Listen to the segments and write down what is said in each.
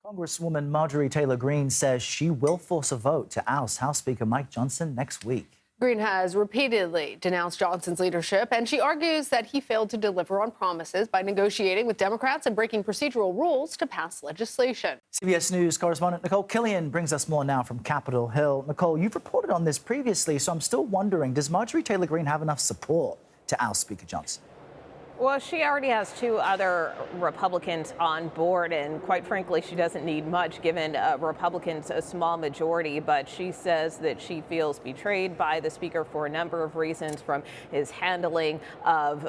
Congresswoman Marjorie Taylor Greene says she will force a vote to oust House Speaker Mike Johnson next week. Greene has repeatedly denounced Johnson's leadership, and she argues that he failed to deliver on promises by negotiating with Democrats and breaking procedural rules to pass legislation. CBS News correspondent Nikole Killion brings us more now from Capitol Hill. Nikole, you've reported on this previously, so I'm still wondering, does Marjorie Taylor Greene have enough support to oust Speaker Johnson? Well, she already has two other Republicans on board, and quite frankly, she doesn't need much given Republicans a small majority. But she says that she feels betrayed by the speaker for a number of reasons, from his handling of,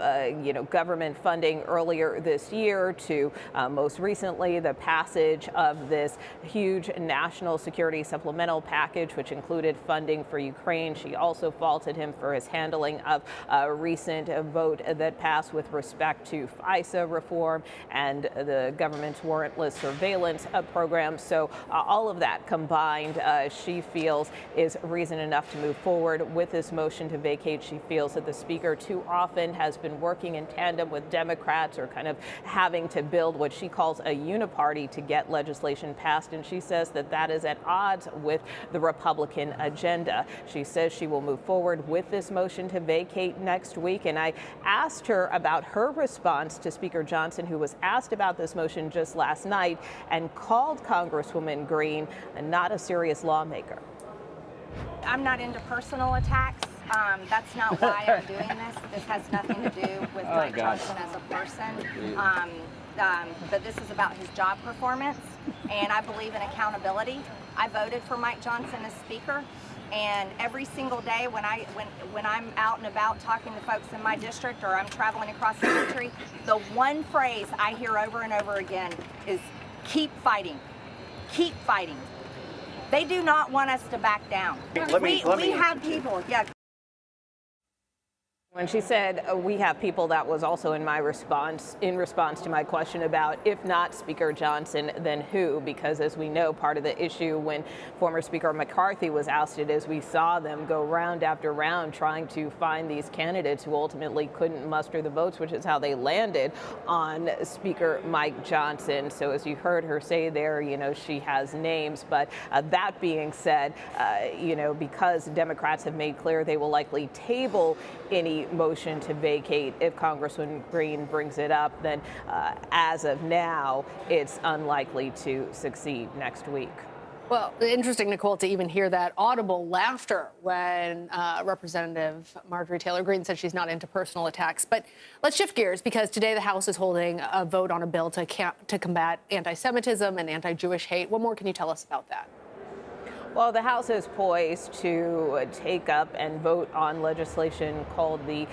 government funding earlier this year to most recently the passage of this huge national security supplemental package, which included funding for Ukraine. She also faulted him for his handling of a recent vote that passed with respect to FISA reform and the government's warrantless surveillance program. So all of that combined, she feels is reason enough to move forward with this motion to vacate. She feels that the speaker too often has been working in tandem with Democrats, or kind of having to build what she calls a uniparty to get legislation passed. And she says that that is at odds with the Republican agenda. She says she will move forward with this motion to vacate next week. And I asked her about her response to Speaker Johnson, who was asked about this motion just last night and called Congresswoman Greene not a serious lawmaker. I'm not into personal attacks. That's not why I'm doing this. This has nothing to do with Mike Johnson as a person. But this is about his job performance, and I believe in accountability. I voted for Mike Johnson as Speaker, and every single day when I'm out and about talking to folks in my district, or I'm traveling across the country, the one phrase I hear over and over again is keep fighting, keep fighting. They do not want us to back down. We have people, yeah. When she said we have people, that was also in response to my question about, if not Speaker Johnson, then who? Because as we know, part of the issue when former Speaker McCarthy was ousted is we saw them go round after round trying to find these candidates who ultimately couldn't muster the votes, which is how they landed on Speaker Mike Johnson. So as you heard her say there, she has names. But that being said, because Democrats have made clear they will likely table any motion to vacate if Congresswoman Greene brings it up, then as of now, it's unlikely to succeed next week. Well, interesting, Nikole, to even hear that audible laughter when Representative Marjorie Taylor Greene said she's not into personal attacks. But let's shift gears, because today the House is holding a vote on a bill to combat anti-Semitism and anti-Jewish hate. What more can you tell us about that? Well, the House is poised to take up and vote on legislation called the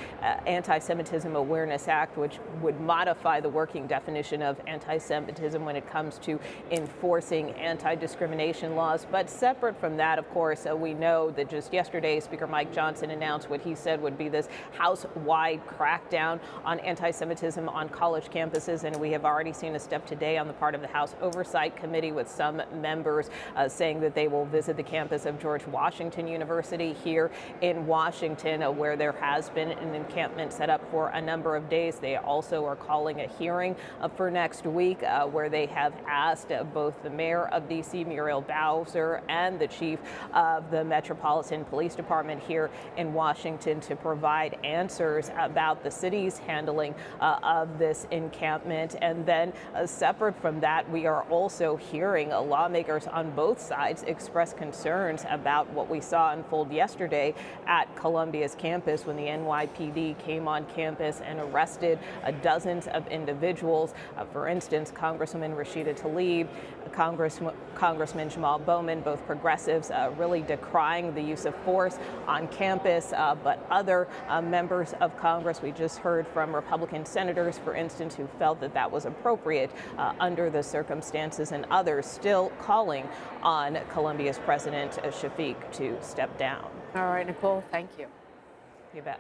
Anti-Semitism Awareness Act, which would modify the working definition of anti-Semitism when it comes to enforcing anti-discrimination laws. But separate from that, of course, we know that just yesterday, Speaker Mike Johnson announced what he said would be this House-wide crackdown on anti-Semitism on college campuses. And we have already seen a step today on the part of the House Oversight Committee, with some members saying that they will visit the campus of George Washington University here in Washington, where there has been an encampment set up for a number of days. They also are calling a hearing for next week where they have asked both the mayor of D.C., Muriel Bowser, and the chief of the Metropolitan Police Department here in Washington to provide answers about the city's handling of this encampment. And then separate from that, we are also hearing lawmakers on both sides express concerns about what we saw unfold yesterday at Columbia's campus when the NYPD came on campus and arrested dozens of individuals. For instance, Congresswoman Rashida Tlaib, Congressman Jamal Bowman, both progressives, really decrying the use of force on campus, but other members of Congress, we just heard from Republican senators, for instance, who felt that that was appropriate under the circumstances, and others still calling on Columbia's President Shafiq to step down. All right, Nikole, thank you. You bet.